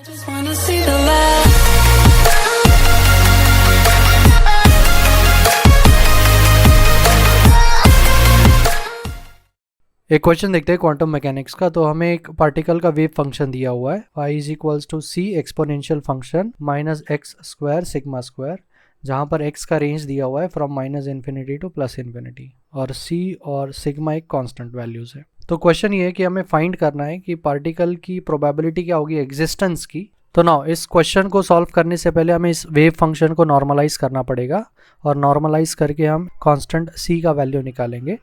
Just wanna see the light. एक question देखते हैं क्वांटम मैकेनिक्स का। तो हमें एक पार्टिकल का वेव फंक्शन दिया हुआ है y is equals to c exponential function minus x square sigma square, जहाँ पर x का रेंज दिया हुआ है from minus infinity to plus infinity, और c और सिग्मा एक कांस्टेंट वैल्यूज है। तो क्वेश्चन ये है कि हमें फाइंड करना है कि पार्टिकल की प्रोबेबिलिटी क्या होगी एग्जिस्टेंस की। तो नाउ इस क्वेश्चन को सॉल्व करने से पहले हमें इस वेव फंक्शन को नॉर्मलाइज करना पड़ेगा, और नॉर्मलाइज करके हम कांस्टेंट c का वैल्यू निकालेंगे।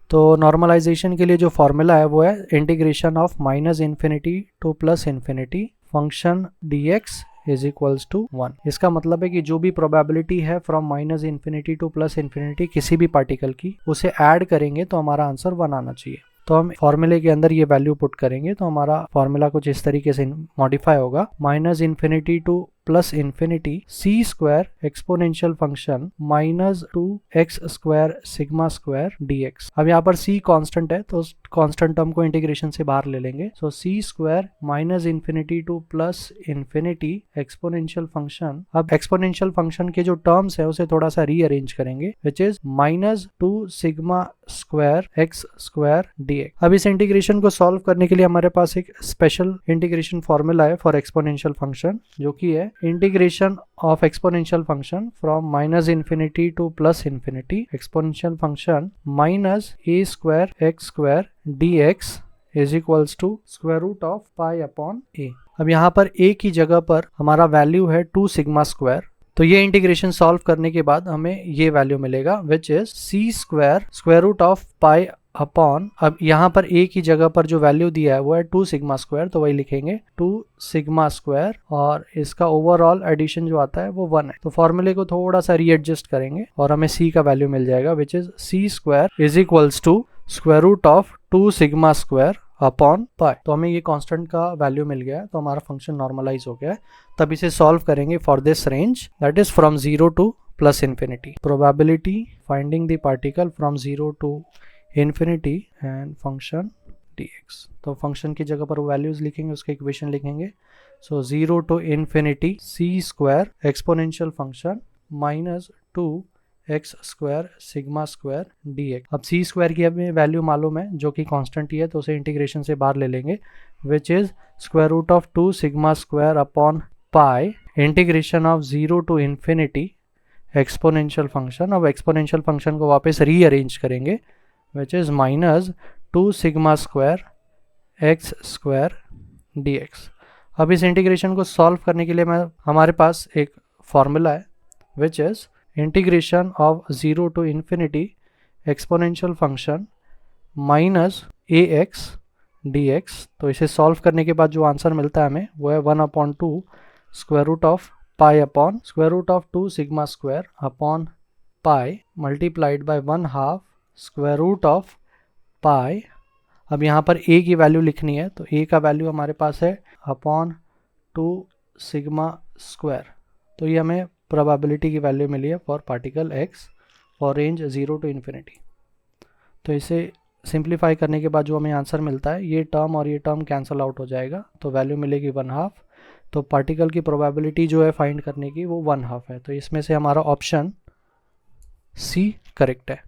तो नॉर्मलाइजेशन के लिए जो फॉर्मूला है वो है integration of minus infinity to plus infinity function dx is equals to 1। इसका मतलब है कि जो भी प्रोबेबिलिटी है from minus infinity to plus infinity किसी भी पार्टिकल की, उसे ऐड करेंगे तो हमारा आंसर 1 आना चाहिए। तो हम फॉर्मूले के अंदर ये वैल्यू पुट करेंगे तो हमारा फॉर्मूला कुछ इस तरीके से मॉडिफाई होगा, minus infinity to plus infinity C square exponential function minus 2x square sigma square dx। अब यहाँ पर c कांस्टेंट है तो कांस्टेंट टर्म को इंटीग्रेशन से बाहर ले लेंगे। So C square minus infinity to plus infinity exponential function. अब एक्सपोनेंशियल फंक्शन के जो टर्म्स है उसे थोड़ा सा रीअरेंज करेंगे, which is minus 2 sigma square X square dx। अब इस इंटीग्रेशन को सॉल्व करने के लिए हमारे पास एक स्पेशल इंटीग्रेशन फॉर्मूला है फॉर एक्सपोनेंशियल फंक्शन, जो कि है integration of exponential function from minus infinity to plus infinity exponential function minus A square X square dx is equals to square root of pi upon A. अब यहाँ पर a की जगह पर हमारा वैल्यू है 2 सिग्मा स्क्वायर। तो ये इंटीग्रेशन सॉल्व करने के बाद हमें ये वैल्यू मिलेगा, which is c square square root of pi upon, अब यहाँ पर a की जगह पर जो वैल्यू दिया है वो है 2 सिग्मा स्क्वायर, तो वही लिखेंगे 2 सिग्मा स्क्वायर, और इसका ओवरऑल एडिशन जो आता है वो 1 है। तो फॉर्मूले को थोड़ा सा रीएडजस्ट करेंगे और हमें c का वैल्यू मिल जाएगा, which is c square is equals to square root of 2 sigma square upon pi. तो हमें ये कांस्टेंट का वैल्यू मिल गया है, तो हमारा फंक्शन नॉर्मलाइज हो गया है। तब इसे सॉल्व करेंगे for this range that is from 0 to plus infinity. Probability finding the particle from 0 to infinity and function dx। तो फंक्शन की जगह पर वैल्यूज लिखेंगे, उसके इक्वेशन लिखेंगे। So 0 to infinity C square exponential function minus 2 x square sigma square dx। अब सी square की हमें वैल्यू मालूम है जो कि कांस्टेंट ही है, तो उसे इंटीग्रेशन से बाहर ले लेंगे, which is square root of 2 sigma square upon pi integration of 0 to infinity exponential function. अब एक्सपोनेंशियल फंक्शन को वापस रीअरेंज करेंगे, which is minus 2 sigma square x square dx। अब इस इंटीग्रेशन को सॉल्व करने के लिए हमारे पास एक फॉर्मूला है, which is integration of 0 to infinity exponential function minus ax dx। तो इसे सॉल्व करने के बाद जो आंसर मिलता है हमें वो है 1/2 square root of pi upon square root of 2 sigma square upon pi multiplied by 1/2 square root of pi. अब यहाँ पर a की वैल्यू लिखनी है, तो a का वैल्यू हमारे पास है अपॉन 2 सिग्मा स्क्वायर। तो ये हमें प्रोबेबिलिटी की वैल्यू मिली है for particle x for range 0 to infinity. तो इसे सिंप्लीफाई करने के बाद जो हमें आंसर मिलता है, ये टर्म और ये टर्म कैंसल आउट हो जाएगा, तो वैल्यू मिलेगी 1/2। तो पार्टिकल की प्रोबेबिलिटी जो है फाइंड करने की वो 1/2 है। तो इसमें से हमारा ऑप्शन सी करेक्ट है।